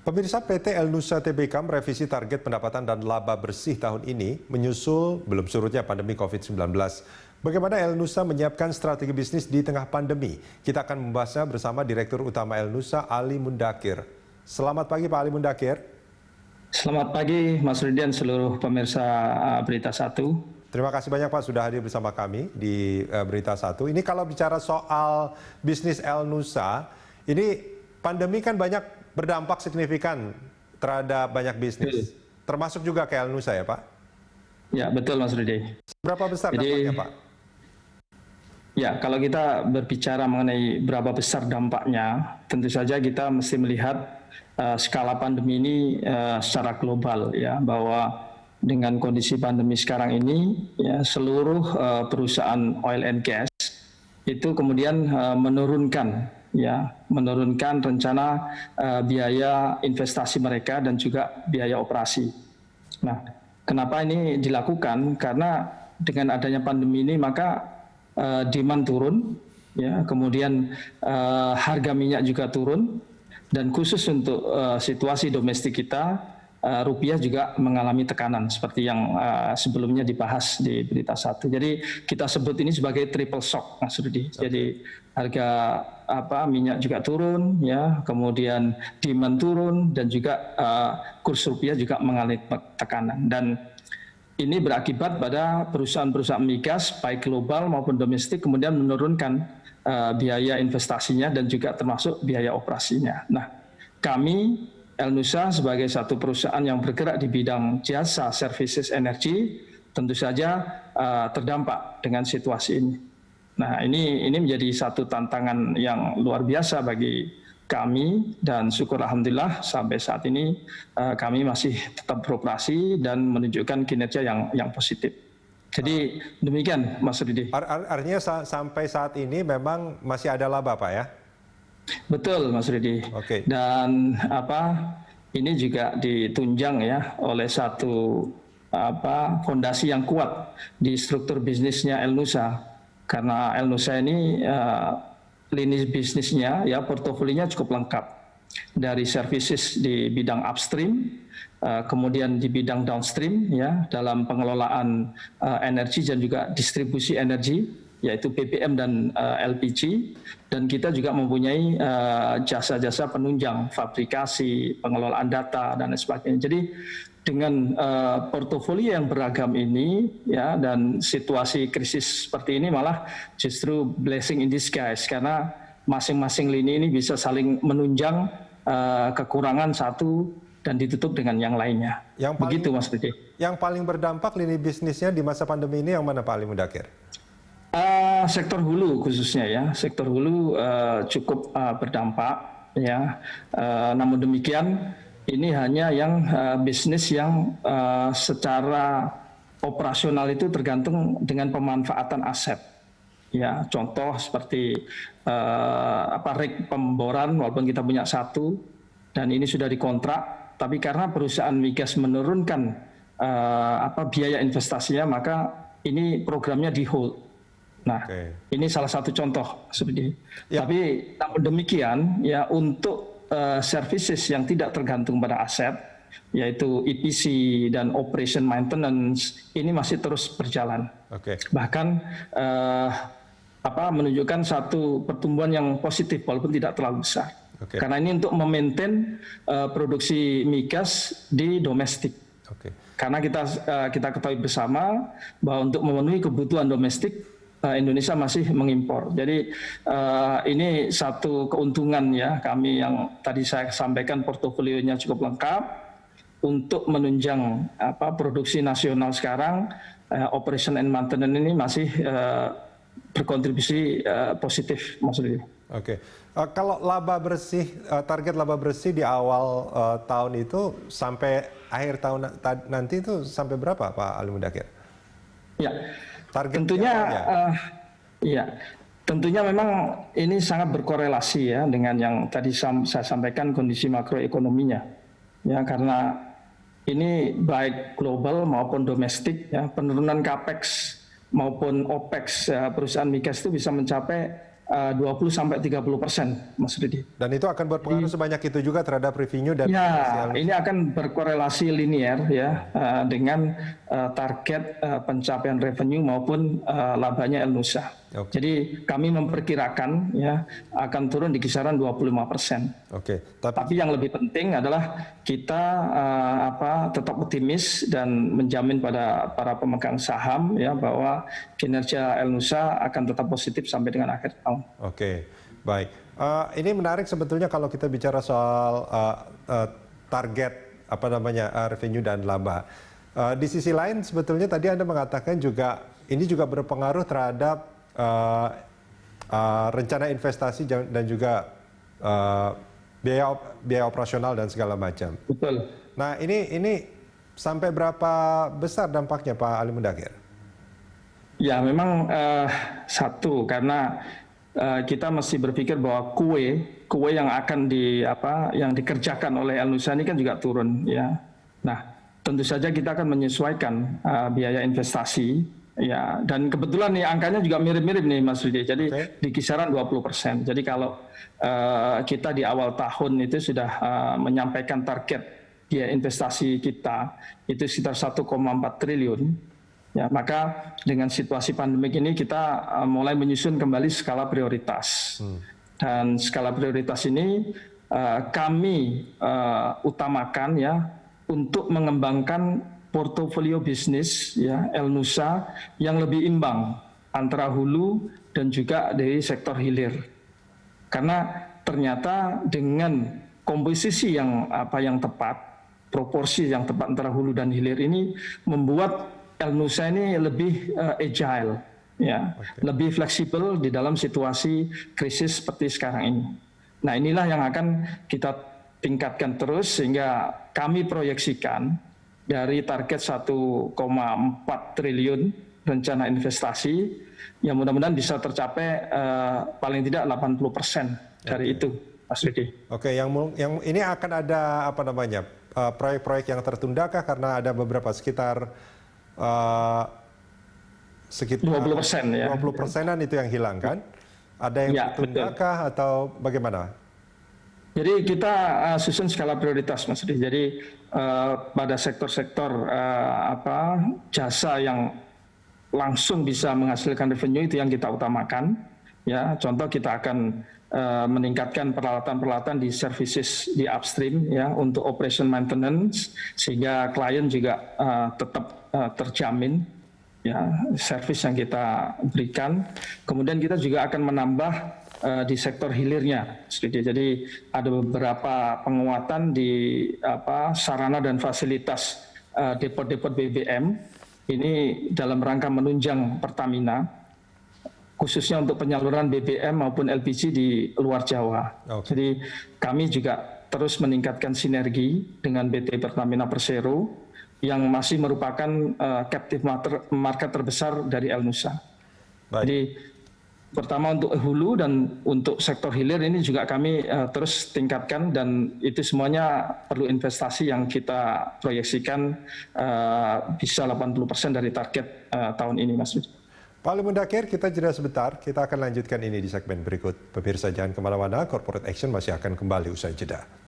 Pemirsa, PT El Nusa Tbk merevisi target pendapatan dan laba bersih tahun ini menyusul belum surutnya pandemi COVID-19. Bagaimana El Nusa menyiapkan strategi bisnis di tengah pandemi? Kita akan membahasnya bersama Direktur Utama El Nusa, Ali Mundakir. Selamat pagi Pak Ali Mundakir. Selamat pagi Mas Rudi dan seluruh pemirsa Berita Satu. Terima kasih banyak Pak sudah hadir bersama kami di Berita Satu. Ini kalau bicara soal bisnis El Nusa, ini pandemi kan banyak berdampak signifikan terhadap banyak bisnis, termasuk juga ke El Nusa ya Pak? Ya betul Mas Rudi. Berapa besar dampaknya Pak? Ya kalau kita berbicara mengenai berapa besar dampaknya, tentu saja kita mesti melihat skala pandemi ini secara global ya, bahwa dengan kondisi pandemi sekarang ini ya, seluruh perusahaan oil and gas itu kemudian menurunkan rencana biaya investasi mereka dan juga biaya operasi. Nah, kenapa ini dilakukan? Karena dengan adanya pandemi ini maka demand turun, ya, kemudian harga minyak juga turun, dan khusus untuk situasi domestik kita, rupiah juga mengalami tekanan seperti yang sebelumnya dibahas di Berita Satu. Jadi kita sebut ini sebagai triple shock, Mas Rudi. Jadi harga minyak juga turun, ya, kemudian demand turun, dan juga kurs rupiah juga mengalami tekanan. Dan ini berakibat pada perusahaan-perusahaan migas baik global maupun domestik kemudian menurunkan biaya investasinya dan juga termasuk biaya operasinya. Nah, kami El Nusa sebagai satu perusahaan yang bergerak di bidang jasa services energi tentu saja terdampak dengan situasi ini. Nah, ini menjadi satu tantangan yang luar biasa bagi kami, dan syukur alhamdulillah sampai saat ini kami masih tetap beroperasi dan menunjukkan kinerja yang positif. Jadi demikian Mas Rudi. Artinya sampai saat ini memang masih ada laba Pak ya? Betul Mas Rudi. Oke. Dan ini juga ditunjang ya oleh satu fondasi yang kuat di struktur bisnisnya El Nusa. Karena El Nusa ini lini bisnisnya ya, portofolinya cukup lengkap. Dari services di bidang upstream, kemudian di bidang downstream ya, dalam pengelolaan energi dan juga distribusi energi, yaitu BBM dan LPG, dan kita juga mempunyai jasa-jasa penunjang, fabrikasi, pengelolaan data, dan sebagainya. Jadi dengan portofolio yang beragam ini, ya, dan situasi krisis seperti ini malah justru blessing in disguise, karena masing-masing lini ini bisa saling menunjang kekurangan satu dan ditutup dengan yang lainnya. Begitu Mas Rudi. Yang paling berdampak lini bisnisnya di masa pandemi ini yang mana Pak Ali Mundakir? Sektor hulu khususnya ya, sektor hulu cukup berdampak ya. Namun demikian ini hanya yang bisnis yang secara operasional itu tergantung dengan pemanfaatan aset. Ya, contoh seperti rig pemboran, walaupun kita punya satu dan ini sudah dikontrak, tapi karena perusahaan migas menurunkan biaya investasinya, maka ini programnya di hold. Nah, ini salah satu contoh seperti ini. Ya. Tapi namun demikian ya, untuk services yang tidak tergantung pada aset, yaitu EPC dan operation maintenance, ini masih terus berjalan. Bahkan menunjukkan satu pertumbuhan yang positif walaupun tidak terlalu besar. Karena ini untuk memaintain produksi migas di domestik. Karena kita ketahui bersama bahwa untuk memenuhi kebutuhan domestik, Indonesia masih mengimpor. Jadi ini satu keuntungan ya kami yang tadi saya sampaikan, portofolionya cukup lengkap untuk menunjang produksi nasional sekarang. Operation and maintenance ini masih berkontribusi positif, Mas Rudi. Kalau laba bersih, target laba bersih di awal tahun itu sampai akhir tahun nanti itu sampai berapa Pak Ali Mundakir? Ya. Tentunya memang ini sangat berkorelasi ya dengan yang tadi saya sampaikan, kondisi makroekonominya ya, karena ini baik global maupun domestik ya, penurunan capex maupun opex perusahaan migas itu bisa mencapai 20-30%, Mas Rudi. Dan itu akan berpengaruh sebanyak itu juga terhadap revenue dan Ya, ini akan berkorelasi linier ya dengan target pencapaian revenue maupun labanya El Nusa. Oke. Jadi kami memperkirakan ya akan turun di kisaran 25%. Oke, Tapi yang lebih penting adalah kita tetap optimis dan menjamin pada para pemegang saham ya bahwa kinerja El Nusa akan tetap positif sampai dengan akhir tahun. Oke, baik. Ini menarik sebetulnya kalau kita bicara soal target revenue dan laba. Di sisi lain sebetulnya tadi Anda mengatakan juga ini juga berpengaruh terhadap rencana investasi dan juga biaya operasional dan segala macam. Betul. Nah ini sampai berapa besar dampaknya Pak Ali Mundakir? Ya memang satu karena kita mesti berpikir bahwa kue yang akan yang dikerjakan oleh El Nusa ini kan juga turun ya. Nah tentu saja kita akan menyesuaikan biaya investasi. Ya, dan kebetulan nih angkanya juga mirip-mirip nih Mas Rudi. Jadi di kisaran 20%. Jadi kalau kita di awal tahun itu sudah menyampaikan target biaya investasi kita itu sekitar 1,4 triliun. Ya, maka dengan situasi pandemik ini kita mulai menyusun kembali skala prioritas. Dan skala prioritas ini kami utamakan ya untuk mengembangkan portofolio bisnis ya El Nusa yang lebih imbang antara hulu dan juga dari sektor hilir. Karena ternyata dengan komposisi yang tepat, proporsi yang tepat antara hulu dan hilir ini membuat El Nusa ini lebih agile ya, lebih fleksibel di dalam situasi krisis seperti sekarang ini. Nah, inilah yang akan kita tingkatkan terus sehingga kami proyeksikan dari target 1,4 triliun rencana investasi yang mudah-mudahan bisa tercapai paling tidak 80% dari itu, Mas Rudi. Oke, yang ini akan ada proyek-proyek yang tertundakah karena ada beberapa sekitar 20% ya. 20%-an itu yang hilang kan? Ada yang tertundakah atau bagaimana? Jadi kita susun skala prioritas, Mas Rudi. Jadi pada sektor-sektor jasa yang langsung bisa menghasilkan revenue itu yang kita utamakan. Ya, contoh kita akan meningkatkan peralatan-peralatan di services di upstream ya untuk operation maintenance sehingga klien juga tetap terjamin ya service yang kita berikan. Kemudian kita juga akan menambah di sektor hilirnya. Jadi ada beberapa penguatan di sarana dan fasilitas depot-depot BBM ini dalam rangka menunjang Pertamina khususnya untuk penyaluran BBM maupun LPG di luar Jawa. Jadi kami juga terus meningkatkan sinergi dengan PT Pertamina Persero yang masih merupakan captive market terbesar dari El Nusa. Jadi pertama untuk hulu dan untuk sektor hilir ini juga kami terus tingkatkan dan itu semuanya perlu investasi yang kita proyeksikan bisa 80% dari target tahun ini, Mas. Pak Ali Mundakir, kita jeda sebentar. Kita akan lanjutkan ini di segmen berikut. Pemirsa jangan kemana-mana, Corporate Action masih akan kembali usai jeda.